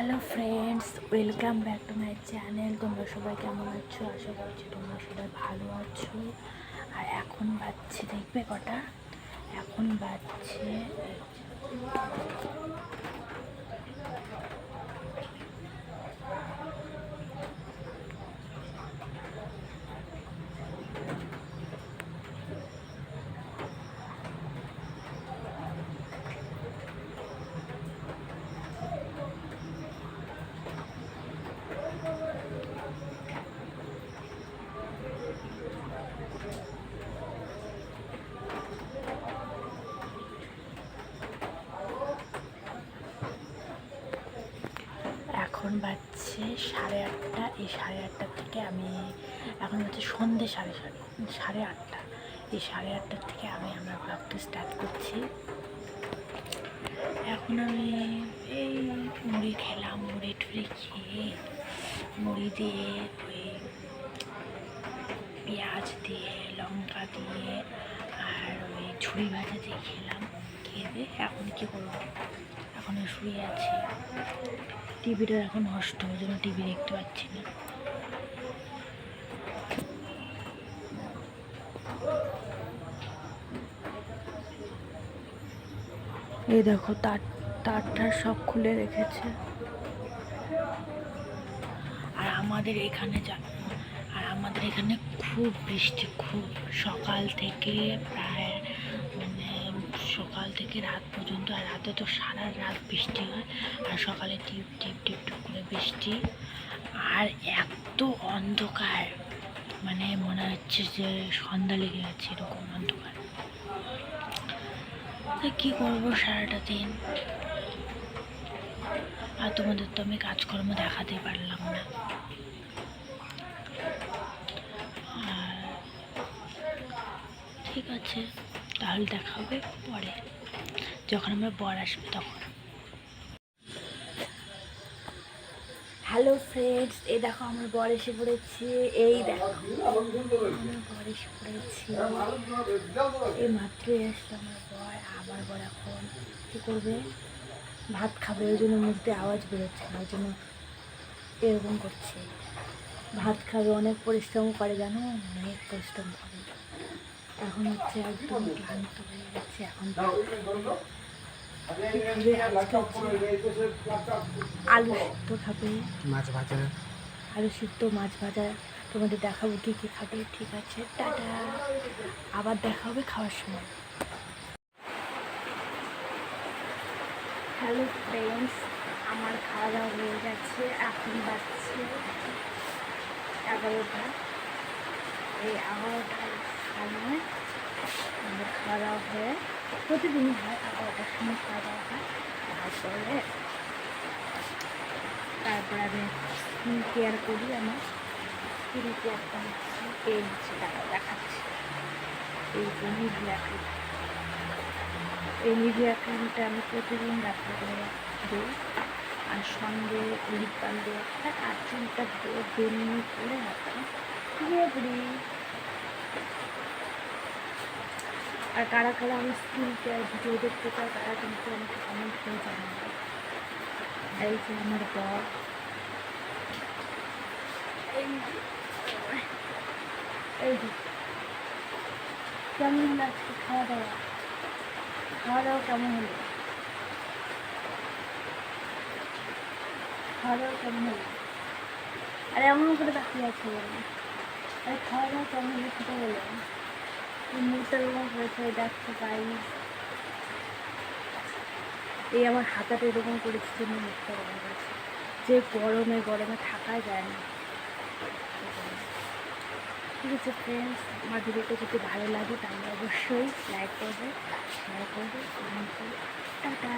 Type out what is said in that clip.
Hello friends, welcome back to my channel. তোমরা সবাই কেমন আছো? আশা করছি তোমরা সবাই ভালো আছো। আর এখন বাজছে, দেখবে কটা? এখন বাজছে এখন বাজছে 8:30। এই 8:30 থেকে আমি এখন হচ্ছে সন্ধ্যে 8:30। এই 8:30 থেকে আমি আমার ব্লগটা স্টার্ট করছি। এখন আমি এই মুড়ি খেলাম, মুড়ি টুড়ি খেয়ে মুড়ি দিয়ে ওই পেঁয়াজ দিয়ে লঙ্কা দিয়ে আর ওই ঝুড়ি ভাজা দিয়ে খেলাম। খেয়ে দিয়ে এখন কী করবো, এখন শুয়ে আছি। টিভিটা এখন নষ্ট, ওই জন্য টিভি দেখতে পাচ্ছি না। এই দেখো তারটা সব খুলে রেখেছে। আর আমাদের এখানে খুব বৃষ্টি, খুব সকাল থেকে প্রায় সকাল থেকে রাত পর্যন্ত। আর রাতে তো সারা রাত বৃষ্টি হয়, আর সকালে টিপ টিপ টিপ টিপ করে বৃষ্টি। আর এত অন্ধকার, মনে হচ্ছে যে সন্ধ্যা লেগে যাচ্ছে, এরকম অন্ধকার। কী করবো সারাটা দিন। আর তোমাদের তো আমি কাজকর্ম দেখাতে পারলাম না। আর ঠিক আছে, তাহলে দেখা হবে পরে, যখন আমার বর আসবে তখন। হ্যালো ফ্রেন্ডস, এই দেখো আমার বর এসে পড়েছে। এই দেখো আমার বর এসে পড়েছে, এই মাত্রই আসলো আমার বর এখন কী করবে, ভাত খাবে। ওই জন্য মুখ দিয়ে আওয়াজ বেরোচ্ছে না, ওই জন্য এরকম করছে। ভাত খাবে, অনেক পরিশ্রম করে, জানো, অনেক পরিশ্রম করে। এখন হচ্ছে একদম ক্লান্ত হয়ে গেছে। এখন আলু সিদ্ধ খাবে, মাছ ভাজা, আলু সিদ্ধ, মাছ ভাজা। তোমাদের দেখাবো কী কী খাবে। ঠিক আছে, টাটা, আবার দেখা হবে খাওয়ার সময়। হ্যালো ফ্রেন্ডস, আমার খাওয়া দাওয়া হয়ে গেছে। এখন বাজছে 11টা। এই 11টার সময় আমাদের খাওয়া দাওয়া হয়ে, প্রতিদিনই হয় 11টার সময় খাওয়া দাওয়া হয়। তারপরে আমি স্কিন কেয়ার করি। আমার স্কিন কেয়ারটা হচ্ছে এই দেখাচ্ছি, এই যে নিভিয়া ক্রিম। এই নিভিয়া ক্রিমটা আমি প্রতিদিন রাত্রে করে দিই, আর সঙ্গে লিপ বাম দিয়ে একটা আর চুলটা বেনুনি করে রাখি দিয়ে পড়ি। আর কারা কারা আমি স্কিন কেয়ার ভিডিও দেখতে চাই, তারা কিন্তু আমাকে কমেন্ট করে জানাবে। এই যে আমার বর, এই যে কেমন হলো আজকে খাওয়া দাওয়া কেমন হলো? খাওয়া দাওয়া কেমন হলো? আরে এমন করে তাকিয়ে আছে বলে, আরে খাওয়া দাওয়া কেমন হলো সেটা বলো। মুখটা এরকম হয়েছে, দেখছো গাইস। এই আমার হাতাটা এরকম করেছে জন্য মুখটা গরম হয়েছে, যে গরমে থাকা যায় না। ঠিক আছে ফ্রেন্ডস, আমার ভিডিওটা যদি ভালো লাগে তাহলে অবশ্যই লাইক করবে, শেয়ার করবে, কমেন্ট করবে। টাটা।